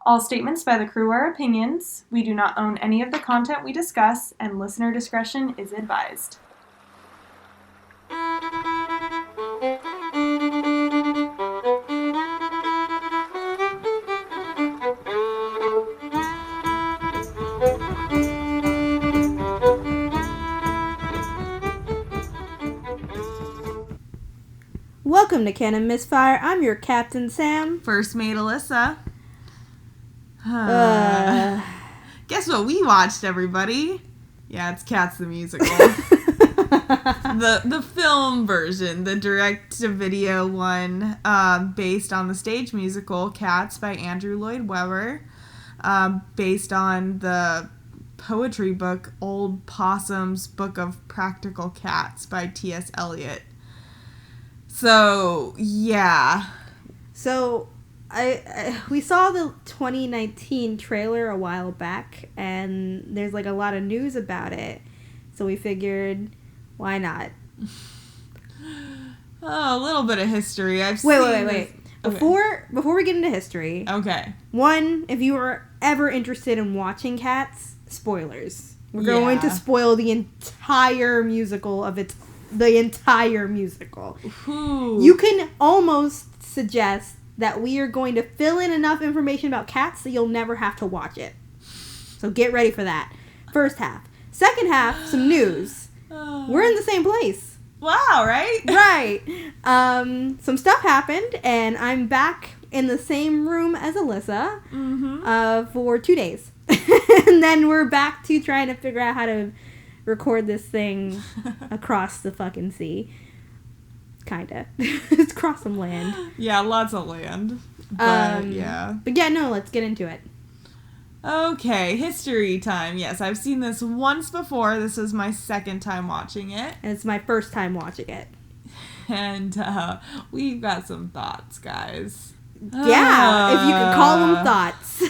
All statements by the crew are opinions. We do not own any of the content we discuss, and listener discretion is advised. Welcome to Canon Misfire. I'm your Captain Sam. First mate Alyssa. Guess what we watched, everybody? Yeah, it's Cats the Musical. the film version, the direct-to-video one, based on the stage musical Cats by Andrew Lloyd Webber, based on the poetry book Old Possum's Book of Practical Cats by T.S. Eliot. So, yeah. So, we saw the 2019 trailer a while back, and there's like a lot of news about it. So we figured, why not? Oh, a little bit of history. Wait. Before we get into history. Okay. One, if you were ever interested in watching Cats, spoilers. We're going to spoil the entire musical of the entire musical. Ooh. You can almost suggest that we are going to fill in enough information about Cats that you'll never have to watch it. So get ready for that. First half. Second half, some news. We're in the same place. Wow, right? Right. Some stuff happened, and I'm back in the same room as Alyssa for 2 days. And then we're back to trying to figure out how to record this thing across the fucking sea. Kinda. It's across some land. Yeah, lots of land. But, yeah. But yeah, no, let's get into it. Okay, history time. Yes, I've seen this once before. This is my second time watching it. And it's my first time watching it. And we've got some thoughts, guys. Yeah, if you could call them thoughts.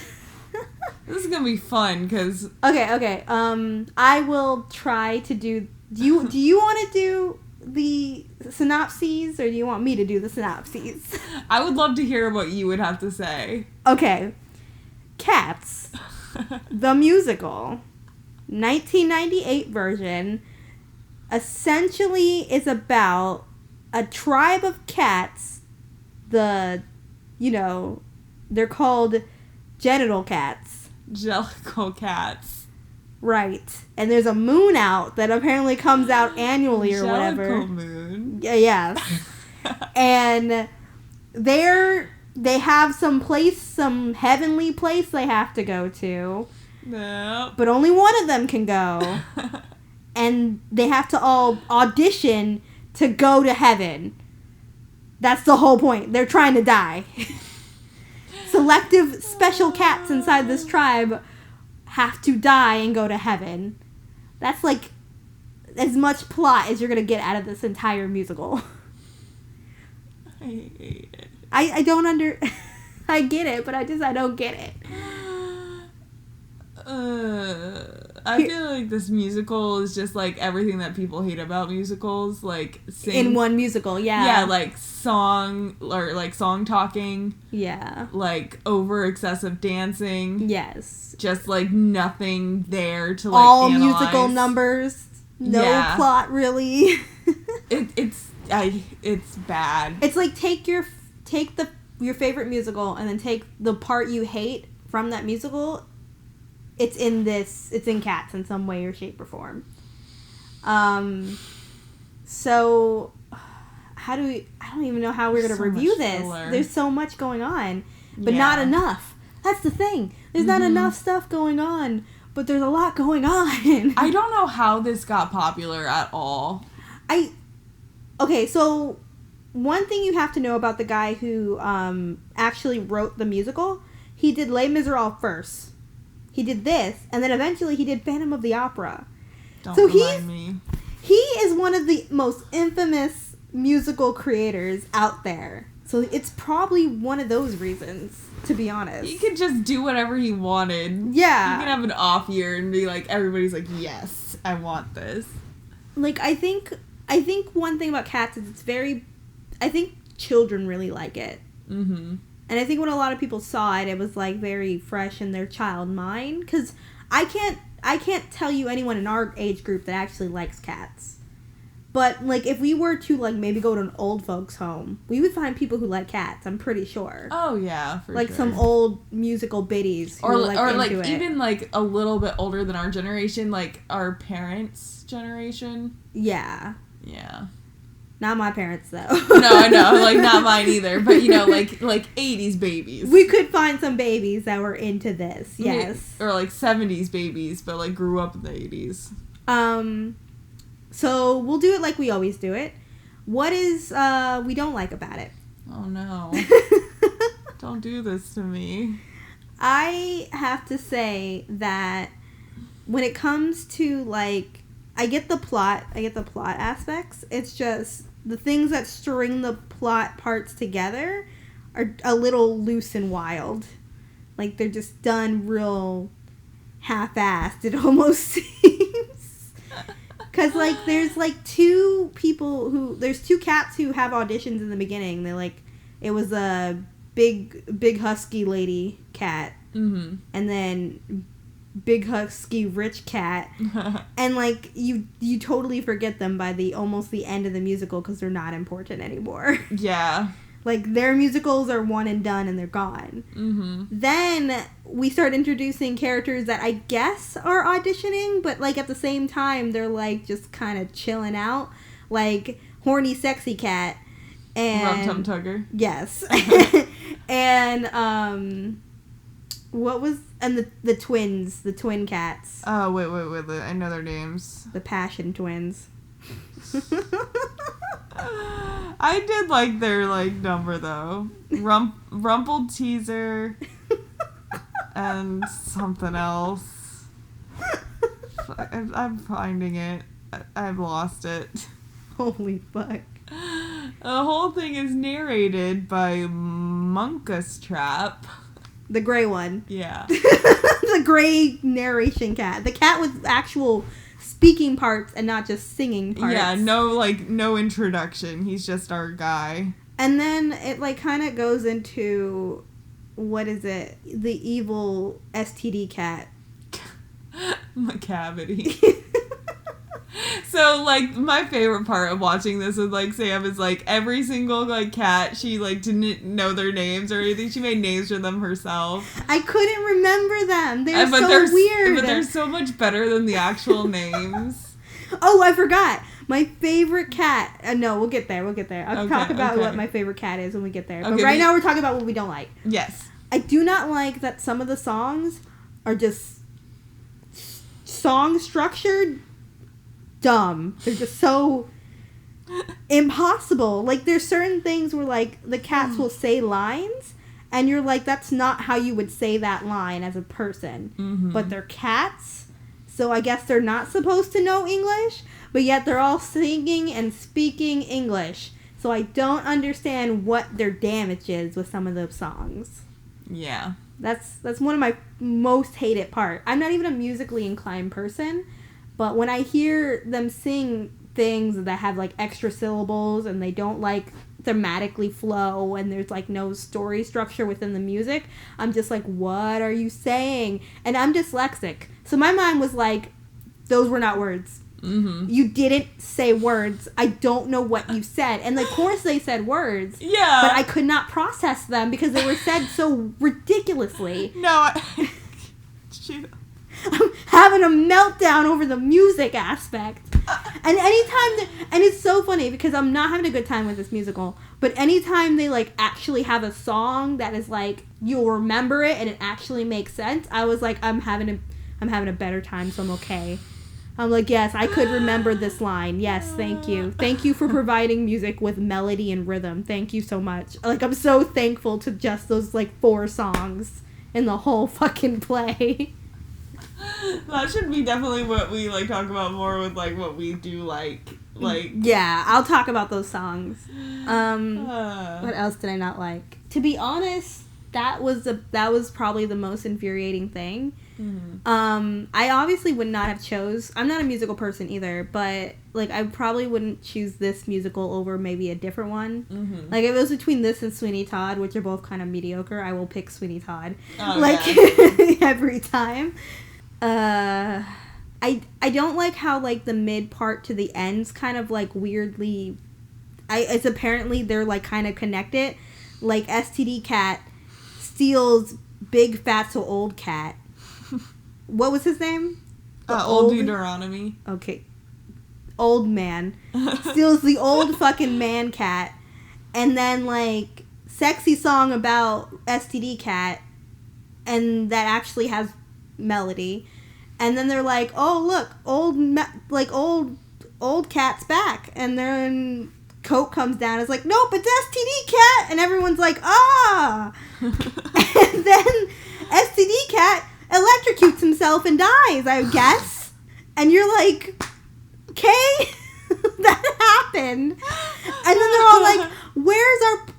This is gonna be fun, because... Okay. I will try to do... Do you want to do the synopses, or do you want me to do the synopses? I would love to hear what you would have to say. Okay. Cats, the musical, 1998 version, essentially is about a tribe of cats. They're called genital cats. Jellicle cats. Right. And there's a moon out that apparently comes out annually or whatever. Jellicle moon. Yes. And they have some heavenly place they have to go to. No. But only one of them can go. And they have to all audition to go to heaven. That's the whole point. They're trying to die. Selective special cats inside this tribe have to die and go to heaven. That's like as much plot as you're going to get out of this entire musical. I hate it. I don't I get it, but I don't get it. I feel like this musical is just like everything that people hate about musicals, like in one musical, yeah. Yeah, like song talking. Yeah. Like over excessive dancing. Yes. Just like nothing there to like all analyze. Musical numbers. No plot really. It's bad. It's like take your favorite musical and then take the part you hate from that musical. It's in Cats in some way or shape or form. So I don't even know how we're going to review this. Filler. There's so much going on, but not enough. That's the thing. There's not enough stuff going on, but there's a lot going on. I don't know how this got popular at all. Okay, so one thing you have to know about the guy who actually wrote the musical, he did Les Miserables first. He did this, and then eventually he did Phantom of the Opera. Don't remind me. He is one of the most infamous musical creators out there. So it's probably one of those reasons, to be honest. He could just do whatever he wanted. Yeah. He could have an off year and be like, everybody's like, yes, I want this. Like, I think one thing about Cats is I think children really like it. Mm-hmm. And I think when a lot of people saw it, it was like very fresh in their child mind. Because I can't tell you anyone in our age group that actually likes cats. But, like, if we were to, like, maybe go to an old folks' home, we would find people who like cats, I'm pretty sure. Oh, yeah, for like, sure. some old musical biddies who or into like, it. even, like, a little bit older than our generation, like, our parents' generation. Yeah. Yeah. Not my parents, though. No, I know, like, not mine either, but, you know, like 80s babies. We could find some babies that were into this, yes. Or, like, 70s babies, but, like, grew up in the 80s. So, we'll do it like we always do it. What is, we don't like about it? Oh, no. Don't do this to me. I have to say that when it comes to, like, I get the plot aspects. It's just the things that string the plot parts together are a little loose and wild. Like, they're just done real half-assed, it almost seems. Because, like, there's, like, two cats who have auditions in the beginning. They, like, it was a big husky lady cat. Mm-hmm. And then big husky rich cat. And, like, you totally forget them by almost the end of the musical because they're not important anymore. Yeah. Like, their musicals are one and done and they're gone. Mm-hmm. Then we start introducing characters that I guess are auditioning, but, like, at the same time, they're, like, just kind of chilling out. Like, horny sexy cat. And Rum Tum Tugger. yes. And, what was... And the twins. The twin cats. Oh, wait. I know their names. The Passion Twins. I did like their, like, number, though. Rumple Teaser and something else. I'm finding it. I've lost it. Holy fuck. The whole thing is narrated by Munkus Trap. The gray one. Yeah. The gray narration cat. The cat with actual speaking parts and not just singing parts. Yeah, no introduction. He's just our guy. And then it, like, kind of goes into, what is it? The evil STD cat. Macavity. So, like, my favorite part of watching this with, like, Sam is, like, every single, like, cat, she, like, didn't know their names or anything. She made names for them herself. I couldn't remember them. They're so weird. But they're so much better than the actual names. Oh, I forgot. My favorite cat. No, we'll get there. I'll talk about what my favorite cat is when we get there. But right now we're talking about what we don't like. Yes. I do not like that some of the songs are just song structured dumb. They're just so impossible. Like, there's certain things where, like, the cats will say lines and you're like, that's not how you would say that line as a person. Mm-hmm. But they're cats, so I guess they're not supposed to know English, but yet they're all singing and speaking English. So I don't understand what their damage is with some of those songs. Yeah. That's one of my most hated part. I'm not even a musically inclined person, but when I hear them sing things that have, like, extra syllables and they don't, like, thematically flow and there's, like, no story structure within the music, I'm just like, what are you saying? And I'm dyslexic. So my mind was like, those were not words. Mm-hmm. You didn't say words. I don't know what you said. And, of course, they said words. Yeah. But I could not process them because they were said so ridiculously. No, I'm having a meltdown over the music aspect. And and it's so funny because I'm not having a good time with this musical, but anytime they, like, actually have a song that is, like, you'll remember it and it actually makes sense, I was like, I'm having a better time, so I'm okay. I'm like, yes, I could remember this line. Yes, thank you. Thank you for providing music with melody and rhythm. Thank you so much. Like, I'm so thankful to just those, like, 4 songs in the whole fucking play. That should be definitely what we, like, talk about more with, like, what we do like. Yeah, I'll talk about those songs. What else did I not like? To be honest, that was probably the most infuriating thing. Mm-hmm. I obviously would not have chose. I'm not a musical person either, but like I probably wouldn't choose this musical over maybe a different one. Mm-hmm. Like if it was between this and Sweeney Todd, which are both kind of mediocre, I will pick Sweeney Todd. Oh, like yeah. every time. I don't like how like the mid part to the end's kind of like weirdly. It's apparently they're like kind of connected. Like STD Cat steals Big Fatso Old Cat. What was his name? Old Deuteronomy. Okay. Old man. Steals the old fucking man cat. And then, like, sexy song about STD Cat. And that actually has melody. And then they're like, oh, look, old cat's back. And then coat comes down. It's like, nope, it's STD Cat. And everyone's like, ah. And then STD Cat electrocutes himself and dies, I guess. And you're like, okay, that happened. And then they're all like,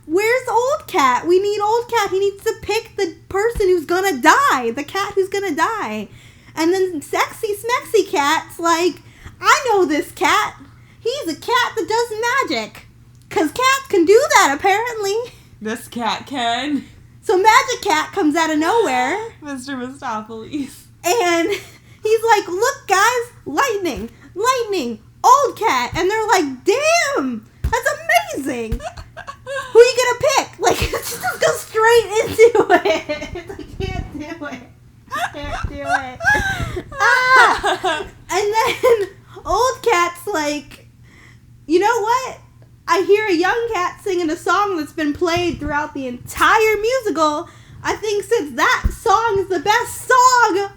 where's old cat? We need old cat. He needs to pick the person who's gonna die, the cat who's gonna die. And then sexy smexy cat's like, I know this cat. He's a cat that does magic. 'Cause cats can do that, apparently. This cat can. So Magic Cat comes out of nowhere. Mr. Mistopheles. And he's like, look, guys, lightning, old cat. And they're like, damn, that's amazing. Who are you going to pick? Like, just go straight into it. I can't do it. Ah! And then old cat's like, you know what? I hear a young cat singing a song that's been played throughout the entire musical. I think since that song is the best song,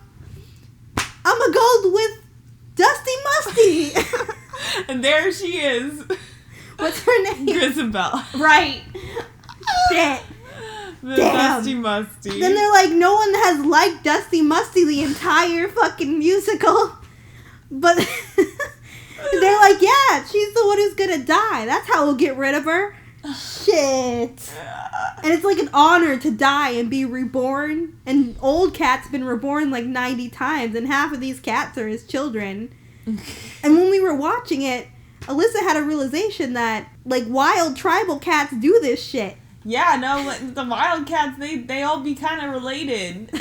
I'm gonna go with Dusty Musty. And there she is. What's her name? Grisabelle. Right. Shit. The Damn. Dusty Musty. Then they're like, no one has liked Dusty Musty the entire fucking musical. But they're like, yeah, she's the one who's gonna die. That's how we'll get rid of her. Shit. And it's like an honor to die and be reborn. And old cat's been reborn like 90 times, and half of these cats are his children. And when we were watching it, Alyssa had a realization that like wild tribal cats do this shit. Yeah, no, the wild cats, they all be kind of related.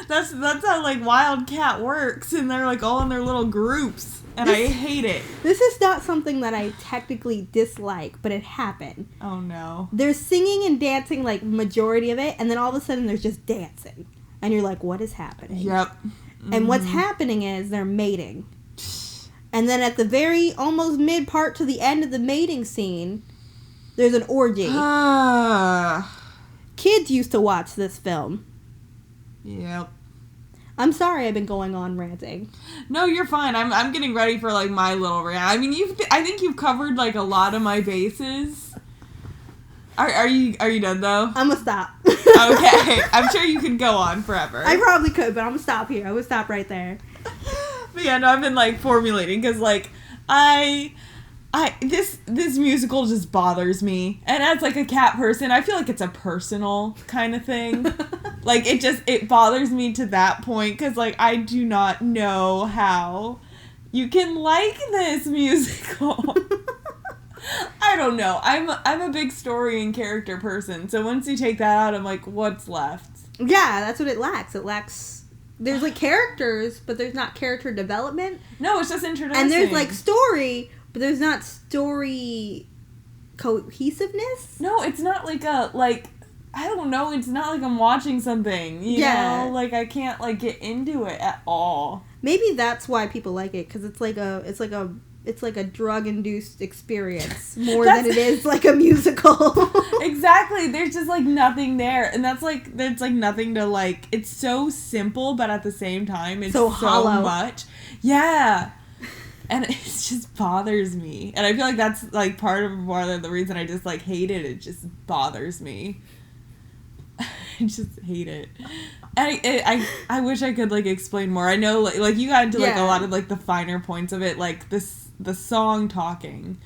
That's how like wild cat works, and they're like all in their little groups, and I hate it. This is not something that I technically dislike, but it happened. Oh no. There's singing and dancing like majority of it, and then all of a sudden there's just dancing, and you're like, what is happening? Yep. And what's happening is they're mating. And then at the very almost mid part to the end of the mating scene, there's an orgy. Kids used to watch this film. Yep. I'm sorry I've been going on ranting. No, you're fine. I'm getting ready for like my little rant. I mean, I think you've covered like a lot of my bases. Are you done though? I'm gonna stop. Okay. I'm sure you could go on forever. I probably could, but I'm gonna stop here. I would stop right there. But yeah, no, I've been like formulating because like this musical just bothers me, and as like a cat person, I feel like it's a personal kind of thing. Like it bothers me to that point because like I do not know how you can like this musical. I don't know. I'm a big story and character person, so once you take that out, I'm like, what's left? Yeah, that's what it lacks. It lacks. There's like characters, but there's not character development. No, it's just introducing. And there's like story, but there's not story cohesiveness. No, it's not like I don't know, it's not like I'm watching something, you know? Like I can't like get into it at all. Maybe that's why people like it, cuz it's like a drug-induced experience more than it is like a musical. Exactly. There's just like nothing there. And there's like nothing to like, it's so simple, but at the same time, it's so hollow. much. Yeah. And it just bothers me. And I feel like that's like part of the reason I just like hate it. It just bothers me. I just hate it. And I wish I could like explain more. I know like you got into like a lot of like the finer points of it, like the song talking.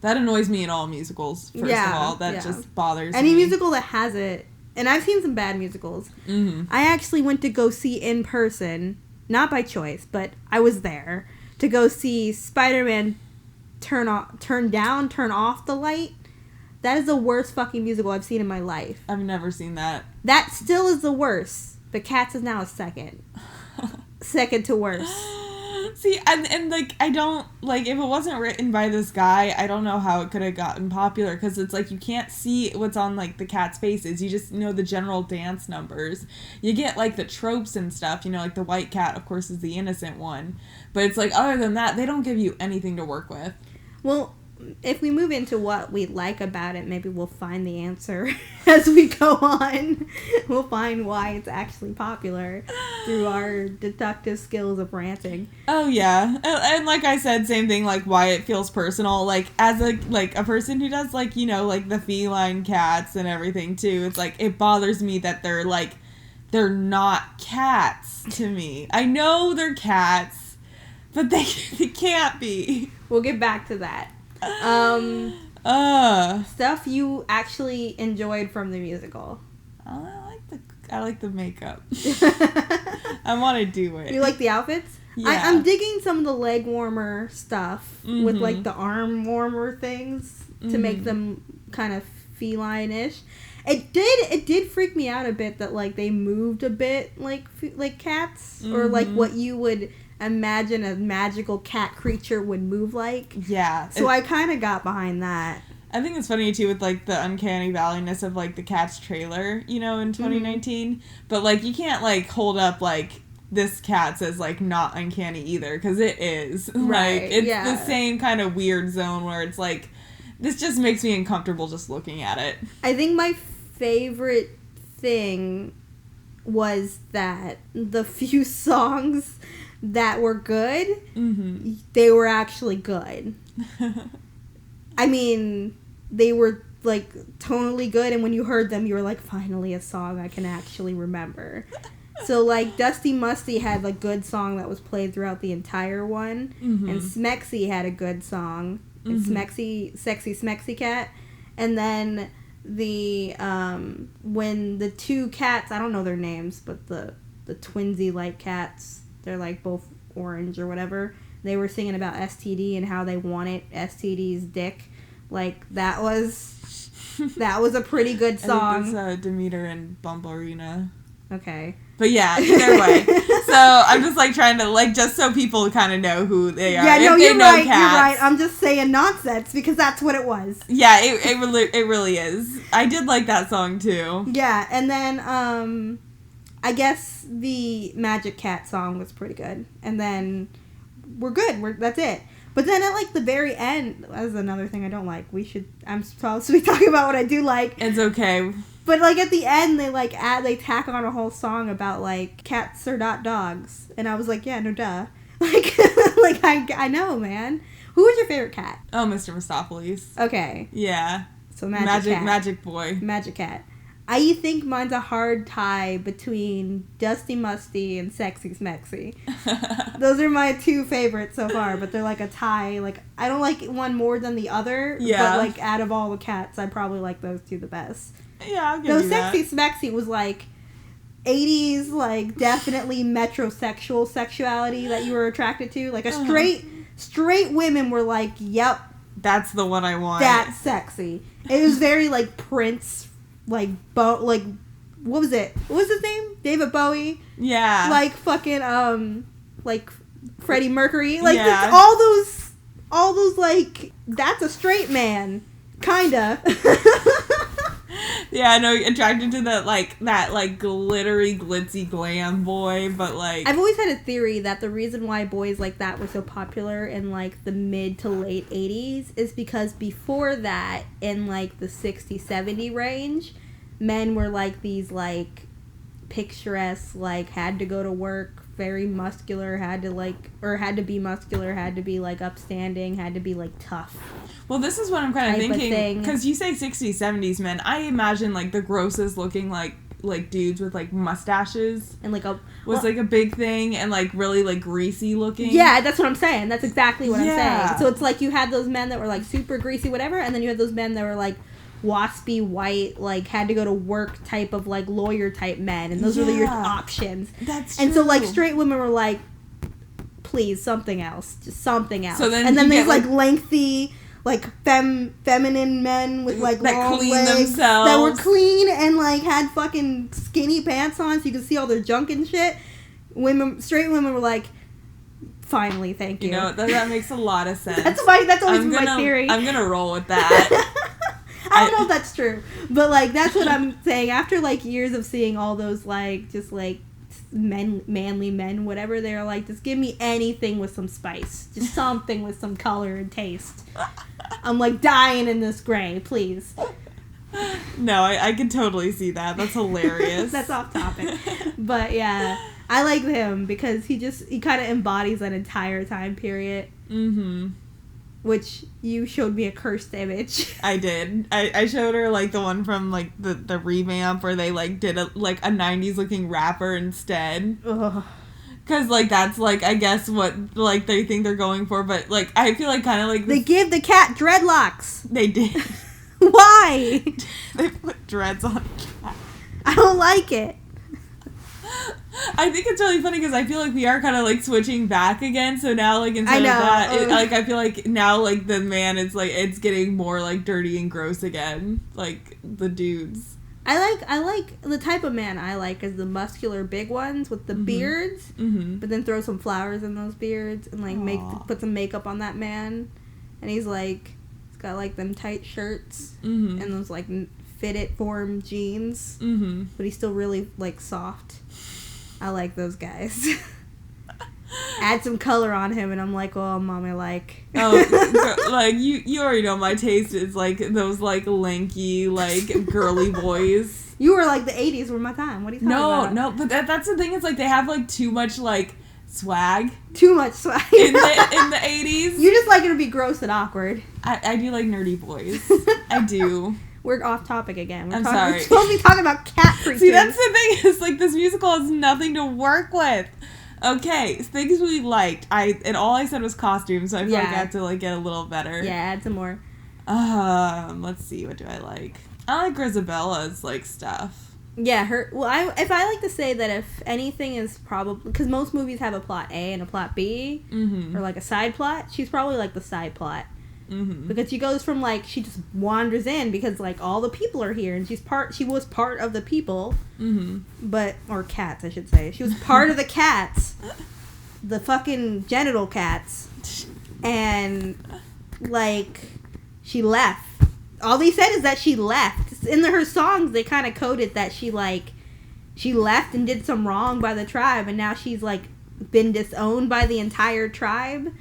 That annoys me in all musicals, first of all. That just bothers me. Any musical that has it, and I've seen some bad musicals. Mm-hmm. I actually went to go see in person, not by choice, but I was there, to go see Spider-Man turn off the light. That is the worst fucking musical I've seen in my life. I've never seen that. That still is the worst. But Cats is now a second. Second to worst. See, and like, I don't, like, if it wasn't written by this guy, I don't know how it could have gotten popular, because it's like, you can't see what's on, like, the cats' faces. You just know the general dance numbers. You get, like, the tropes and stuff, you know, like, the white cat, of course, is the innocent one. But it's like, other than that, they don't give you anything to work with. Well, if we move into what we like about it, maybe we'll find the answer as we go on. We'll find why it's actually popular through our deductive skills of ranting. Oh, yeah. And like I said, same thing, like, why it feels personal. Like, as a person who does, like, you know, like, the feline cats and everything, too, it's like, it bothers me that they're, like, they're not cats to me. I know they're cats, but they can't be. We'll get back to that. Stuff you actually enjoyed from the musical. I like the makeup. I want to do it. You like the outfits? Yeah. I'm digging some of the leg warmer stuff with like the arm warmer things to make them kind of feline-ish. It did freak me out a bit that like they moved a bit like cats or like what you would imagine a magical cat creature would move like. Yeah. So I kind of got behind that. I think it's funny, too, with, like, the uncanny valley-ness of, like, the Cats trailer, you know, in 2019. But, like, you can't, like, hold up, like, this Cats as, like, not uncanny either, because it is. Right, like, it's the same kind of weird zone where it's, like, this just makes me uncomfortable just looking at it. I think my favorite thing was that the few songs that were good, they were actually good. I mean, they were, like, tonally good, and when you heard them, you were like, finally a song I can actually remember. So, like, Dusty Musty had a good song that was played throughout the entire one, and Smexy had a good song, and Sexy Smexy Cat, and then when the two cats, I don't know their names, but the twinsy-like cats, they're, like, both orange or whatever, they were singing about STD and how they wanted STD's dick. Like, that was a pretty good song. I think that's Demeter and Bumblebee. Okay. But yeah, either way. So I'm just like trying to like just so people kind of know who they are. Yeah, no, you're right. Cats. You're right. I'm just saying nonsense because that's what it was. Yeah, it really is. I did like that song too. Yeah, and then I guess the Magic Cat song was pretty good, and then we're good. That's it. But then at like the very end, that's another thing I don't like. I'm supposed to be talking about what I do like. It's okay. But like at the end, they tack on a whole song about like cats are not dogs, and I was like, yeah, no duh. Like I know, man. Who was your favorite cat? Oh, Mr. Mistopheles. Okay. Yeah. So Magic Boy. Magic Cat. I think mine's a hard tie between Dusty Musty and Sexy Smexy. Those are my two favorites so far, but they're like a tie. Like, I don't like one more than the other, but like out of all the cats, I probably like those two the best. Yeah, I'll give you that. Sexy Smexy was like 80s, like definitely metrosexual sexuality that you were attracted to. Like a straight women were like, yep. That's the one I want. That's sexy. It was very like Prince, like what was it? What was his name? David Bowie. Yeah. Like fucking like Freddie Mercury. Like all those like that's a straight man, kinda. Yeah, no, attracted to that glittery, glitzy glam boy, but like I've always had a theory that the reason why boys like that were so popular in like the mid to late 80s is because before that, in like the 60, 70 range, men were like these like picturesque, like had to go to work, very muscular, had to be muscular, had to be like upstanding, had to be like tough. Well, this is what I'm kind of thinking, because you say 60s, 70s men. I imagine like the grossest looking like like dudes with like mustaches and like was like a big thing, and like really like greasy looking. Yeah, that's what I'm saying. That's exactly what I'm Yeah. saying. So it's like you had those men that were like super greasy, whatever, and then you had those men that were like waspy white, like had to go to work type of like lawyer type men, and those were your options. That's and true. so like straight women were like, please, something else, just something else. So then and then you there's get, like lengthy, like feminine men with like that long clean legs themselves, that were clean and like had fucking skinny pants on so you could see all their junk and shit. Straight women were like, finally, thank you. You know, that makes a lot of sense. That's always my theory. I'm gonna roll with that. I don't know if that's true, but like that's what I'm saying. After like years of seeing all those like just like manly men, whatever, they're like, just give me anything with some spice, just something with some color and taste. I'm like dying in this gray, please. No, I can totally see that. That's hilarious. That's off topic, but yeah, I like him because he kind of embodies that entire time period. Mm-hmm. Which you showed me a cursed image. I did. I showed her like the one from like the revamp where they like did a 90s looking rapper instead. Ugh. Cause like that's like I guess what like they think they're going for, but like I feel like kind of like they give the cat dreadlocks. They did. Why? They put dreads on a cat. I don't like it. I think it's really funny because I feel like we are kind of like switching back again. So now like instead of that, like I feel like now like the man is like it's getting more like dirty and gross again. Like the dudes. I like the type of man I like is the muscular big ones with the beards, but then throw some flowers in those beards and like put some makeup on that man, and he's got like them tight shirts and those like fitted form jeans, but he's still really like soft. I like those guys. Add some color on him, and I'm like, oh, mommy, like. Oh, like you already know my taste is like those like lanky like girly boys. You were like the 80s were my time. What are you talking about? No, but that's the thing. It's like they have like too much like swag. Too much swag in the 80s. You just like it to be gross and awkward. I do like nerdy boys. I do. We're off topic again. I'm sorry. We're supposed to be talking about cat freaking. See, that's the thing is, like, this musical has nothing to work with. Okay, things we liked. And all I said was costumes, so I feel like I have to, like, get a little better. Yeah, add some more. Let's see, what do I like? I like Grisabella's, like, stuff. Yeah, if I like to say that if anything is probably, because most movies have a plot A and a plot B, or, like, a side plot, she's probably, like, the side plot. Because she goes from like she just wanders in because like all the people are here and she was part of the people, or cats I should say. She was part of the cats, the fucking genital cats, and like she left. All they said is that she left. In her songs they kind of coded that she left and did some wrong by the tribe, and now she's like been disowned by the entire tribe,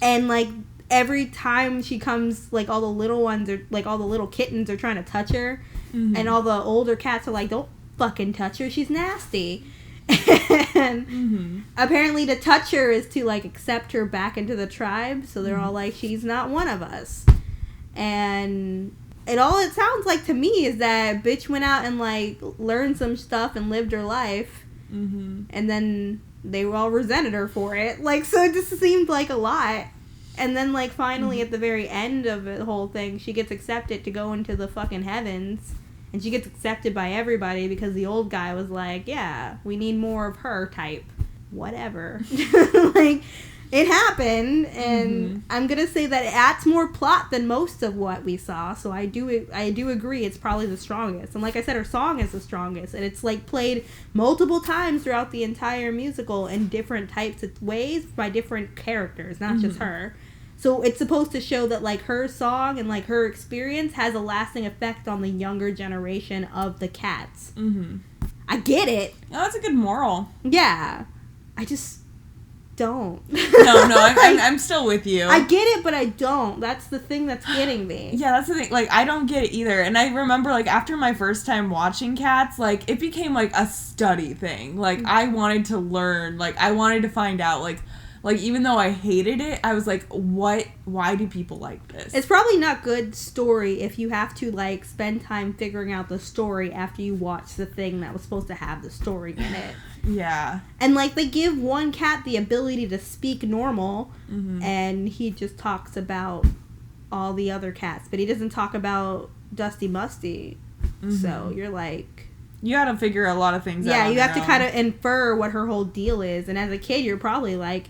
and like. Every time she comes, like, all the little ones are, like, all the little kittens are trying to touch her. And all the older cats are like, don't fucking touch her. She's nasty. And apparently to touch her is to, like, accept her back into the tribe. So they're all like, she's not one of us. And all it sounds like to me is that bitch went out and, like, learned some stuff and lived her life. And then they all resented her for it. Like, so it just seemed like a lot. And then, like, finally, at the very end of the whole thing, she gets accepted to go into the fucking heavens. And she gets accepted by everybody because the old guy was like, yeah, we need more of her type. Whatever. Like, it happened. And I'm going to say that it adds more plot than most of what we saw. So I do agree it's probably the strongest. And like I said, her song is the strongest. And it's, like, played multiple times throughout the entire musical in different types of ways by different characters, not just her. So it's supposed to show that, like, her song and, like, her experience has a lasting effect on the younger generation of the cats. I get it. Oh, that's a good moral. Yeah. I just don't. No, I'm still with you. I get it, but I don't. That's the thing that's getting me. Yeah, that's the thing. Like, I don't get it either. And I remember, like, after my first time watching Cats, like, it became, like, a study thing. Like, I wanted to learn. Like, I wanted to find out, like like, even though I hated it, I was like, why do people like this? It's probably not good story if you have to, like, spend time figuring out the story after you watch the thing that was supposed to have the story in it. Yeah. And, like, they give one cat the ability to speak normal, and he just talks about all the other cats, but he doesn't talk about Dusty Musty. So you're like... You gotta figure a lot of things out. Yeah, you have to kind of infer what her whole deal is. And as a kid, you're probably like,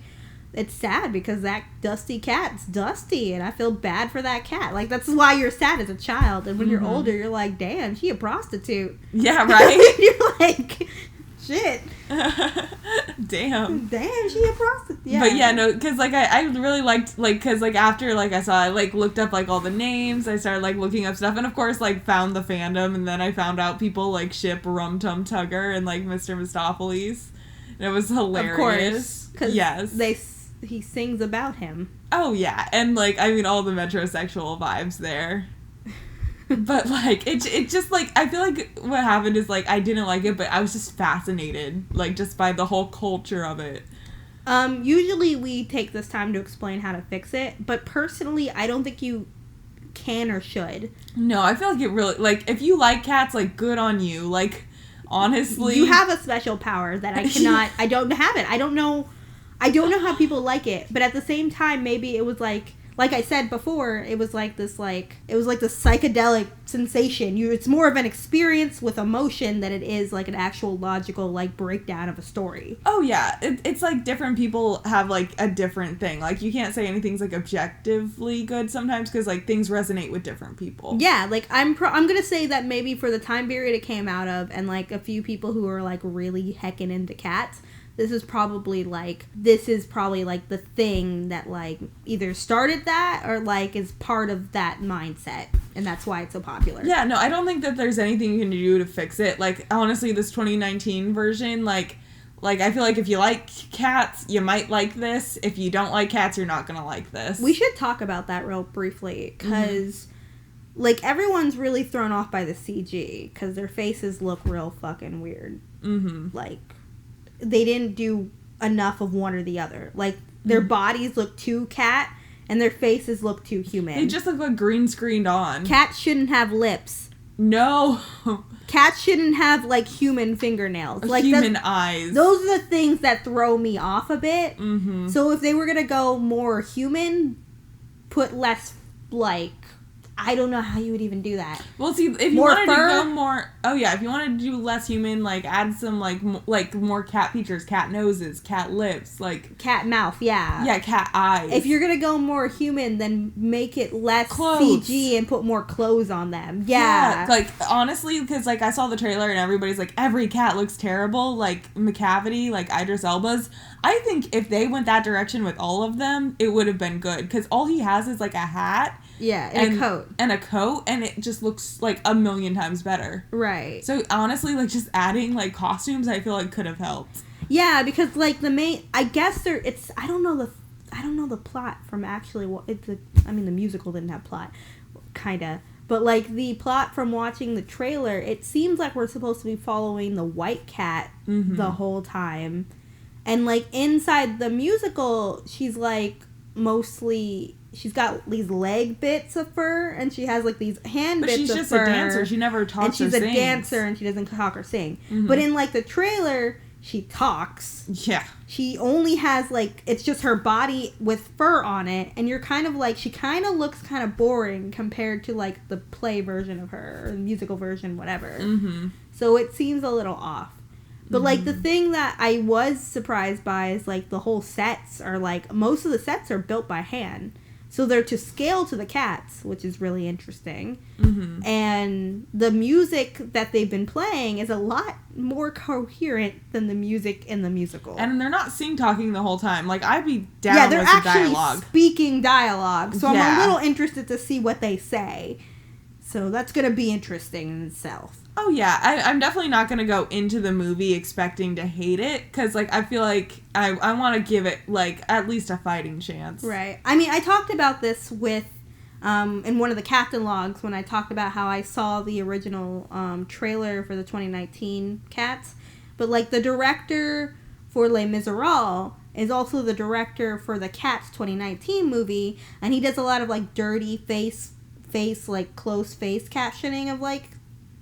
it's sad because that dusty cat's dusty, and I feel bad for that cat. Like, that's why you're sad as a child. And when you're older, you're like, damn, she a prostitute. Yeah, right? You're like... Shit. Damn, she a prostitute. Yeah. But yeah, no, because, like, I really liked, like, because, like, after, like, I like, looked up, like, all the names, I started, like, looking up stuff, and, of course, like, found the fandom, and then I found out people, like, ship Rum Tum Tugger and, like, Mr. Mistopheles, and it was hilarious. Of course. Yes. He sings about him. Oh, yeah, and, like, I mean, all the metrosexual vibes there. But, like, it just, like, I feel like what happened is, like, I didn't like it, but I was just fascinated, like, just by the whole culture of it. Usually we take this time to explain how to fix it, but personally, I don't think you can or should. No, I feel like it really, like, if you like cats, like, good on you, like, honestly. You have a special power that I cannot, I don't have it. I don't know how people like it, but at the same time, maybe it was, like I said before, it was like this psychedelic sensation. It's more of an experience with emotion than it is like an actual logical, like, breakdown of a story. Oh yeah, it's like different people have, like, a different thing. Like, you can't say anything's, like, objectively good sometimes because, like, things resonate with different people. Yeah, like, I'm gonna say that maybe for the time period it came out of, and, like, a few people who are, like, really heckin' into cats, this is probably like the thing that, like, either started that or, like, is part of that mindset, and that's why it's so popular. Yeah, no, I don't think that there's anything you can do to fix it. Like, honestly, this 2019 version, like I feel like if you like cats, you might like this. If you don't like cats, you're not gonna like this. We should talk about that real briefly, because like, everyone's really thrown off by the CG, because their faces look real fucking weird. Like, they didn't do enough of one or the other. Like, their bodies look too cat, and their faces look too human. They just look like green screened on. Cats shouldn't have lips. No. Cats shouldn't have, like, human fingernails. Like, human eyes. Those are the things that throw me off a bit. So if they were gonna go more human, put less, like... I don't know how you would even do that. Well, see, if you wanted to go more... Oh, yeah, if you wanted to do less human, like, add some, like, more cat features, cat noses, cat lips, like... Cat mouth, yeah. Yeah, cat eyes. If you're gonna go more human, then make it less clothes. CG and put more clothes on them. Yeah. Like, honestly, because, like, I saw the trailer and everybody's like, every cat looks terrible, like, McCavity, like, Idris Elba's. I think if they went that direction with all of them, it would have been good, because all he has is, like, a hat... Yeah, and a coat. And a coat, and it just looks, like, a million times better. Right. So, honestly, like, just adding, like, costumes, I feel like could have helped. Yeah, because, like, the main... I guess I don't know the plot from actually... the musical didn't have plot, kinda. But, like, the plot from watching the trailer, it seems like we're supposed to be following the white cat the whole time. And, like, inside the musical, she's, like, mostly... She's got these leg bits of fur, and she has, like, these hand bits of fur. But she's just a dancer. She never talks or sings. And she's a dancer, and she doesn't talk or sing. But in, like, the trailer, she talks. Yeah. She only has, like, it's just her body with fur on it, and you're kind of, like, she kind of looks kind of boring compared to, like, the play version of her, or the musical version, whatever. So it seems a little off. But, like, the thing that I was surprised by is, like, the whole sets are, like, most of the sets are built by hand. So they're to scale to the cats, which is really interesting. And the music that they've been playing is a lot more coherent than the music in the musical. And they're not sing-talking the whole time. Like, I'd be down yeah, they're with some actually dialogue. Speaking dialogue. So I'm a little interested to see what they say. So that's going to be interesting in itself. Oh, yeah. I'm definitely not going to go into the movie expecting to hate it. Because, like, I feel like I want to give it, like, at least a fighting chance. Right. I mean, I talked about this with, in one of the Captain Logs, when I talked about how I saw the original trailer for the 2019 Cats. But, like, the director for Les Miserables is also the director for the Cats 2019 movie, and he does a lot of like dirty face like close face captioning of like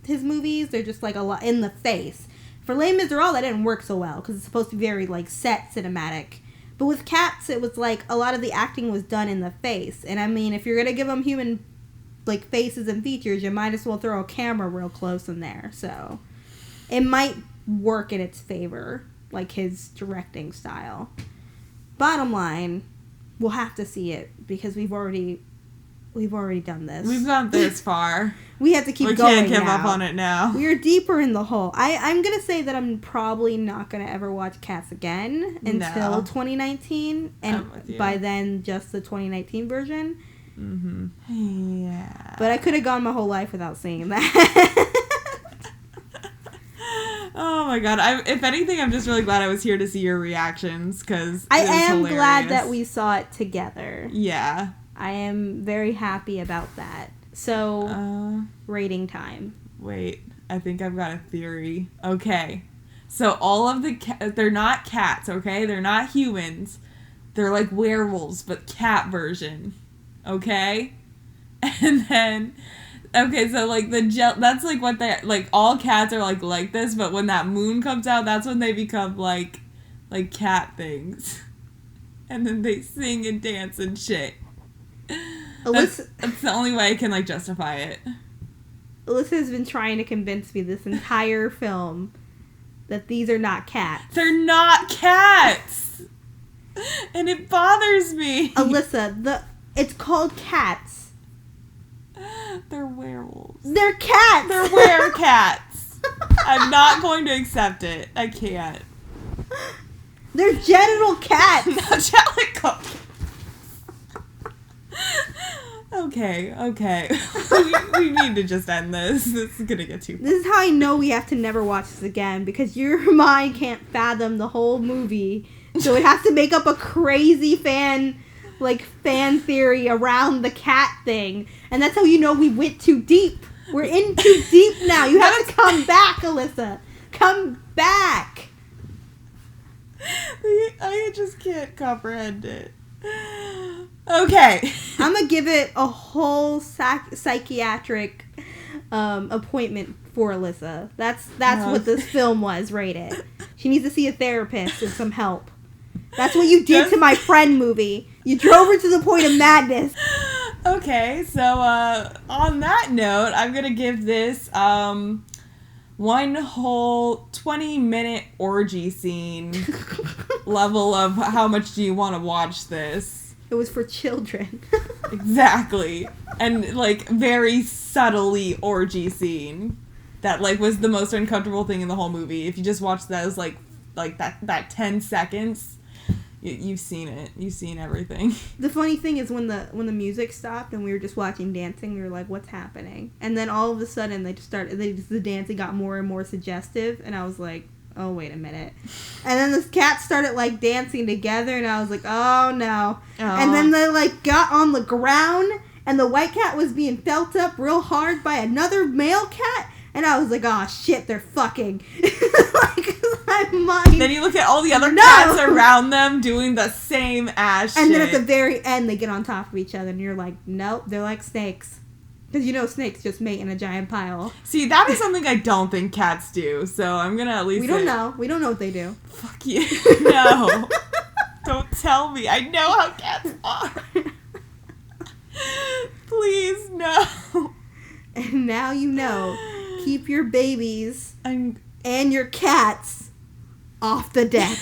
his movies. They're just like a lot in the face. For Les Miserables, that didn't work so well because it's supposed to be very like set cinematic. But with Cats, it was like a lot of the acting was done in the face. And I mean, if you're gonna give them human like faces and features, you might as well throw a camera real close in there. So it might work in its favor, like his directing style. Bottom line, we'll have to see it because we've already done this. We've gone this far. We have to keep going. We can't give up on it now. We're deeper in the hole. I'm gonna say that I'm probably not gonna ever watch Cats again until 2019, and by then just the 2019 version. Mm-hmm. Yeah. But I could have gone my whole life without seeing that. Oh my god! If anything, I'm just really glad I was here to see your reactions because I am hilarious. glad that we saw it together. Yeah. I am very happy about that. So, rating time. Wait, I think I've got a theory. Okay. So all of the they're not cats, okay? They're not humans. They're like werewolves, but cat version. Okay? And then okay, so like that's like what they like all cats are like this, but when that moon comes out, that's when they become like cat things. And then they sing and dance and shit. That's the only way I can like justify it. Alyssa has been trying to convince me this entire film that these are not cats. They're not cats! And it bothers me. Alyssa, it's called Cats. They're werewolves. They're cats! They're were-cats. I'm not going to accept it. I can't. They're genital cats! Angelical. Okay. we need to just end this. This is gonna get too far. This is how I know we have to never watch this again, because your mind can't fathom the whole movie, so it has to make up a crazy fan theory around the cat thing, and that's how you know we went too deep. We're in too deep now. You have to come back, Alyssa. Come back. I just can't comprehend it. Okay. I'm gonna give it a whole psychiatric appointment for Alyssa. That's what this film was rated. She needs to see a therapist and some help. That's what you did to my friend movie. You drove her to the point of madness. Okay, so on that note, I'm gonna give this one whole 20-minute orgy scene level of how much do you want to watch this. It was for children. Exactly. And like very subtly orgy scene that like was the most uncomfortable thing in the whole movie. If you just watch that as like that 10 seconds, you've seen it. You've seen everything. The funny thing is when the music stopped and we were just watching dancing, we were like, what's happening? And then all of a sudden the dancing got more and more suggestive, and I was like, oh, wait a minute. And then the cats started like dancing together, and I was like, oh no. And then they like got on the ground, and the white cat was being felt up real hard by another male cat. And I was like, oh shit, they're fucking. Then you look at all the other cats around them doing the same ass shit. And then at the very end, they get on top of each other, and you're like, nope, they're like snakes. Because you know snakes just mate in a giant pile. See, that is something I don't think cats do, so I'm gonna at least We don't know. We don't know what they do. Fuck you. No. Don't tell me. I know how cats are. Please, no. And now you know. Keep your babies and your cats off the deck.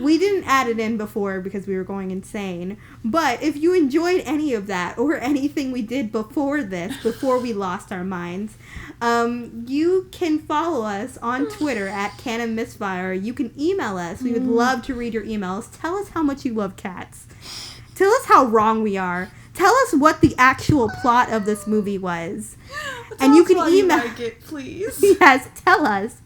We didn't add it in before because we were going insane. But if you enjoyed any of that or anything we did before this, before we lost our minds, you can follow us on Twitter at Canon Misfire. You can email us. We would love to read your emails. Tell us how much you love cats. Tell us how wrong we are. Tell us what the actual plot of this movie was. And you can email you like it, please. Yes, tell us.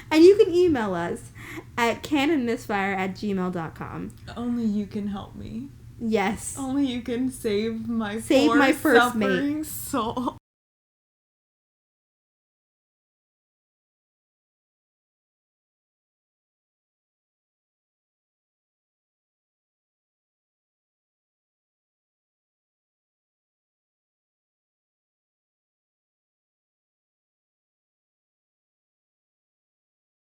And you can email us at canonmisfire@gmail.com. Only you can help me. Yes. Only you can save my first suffering mate. soul.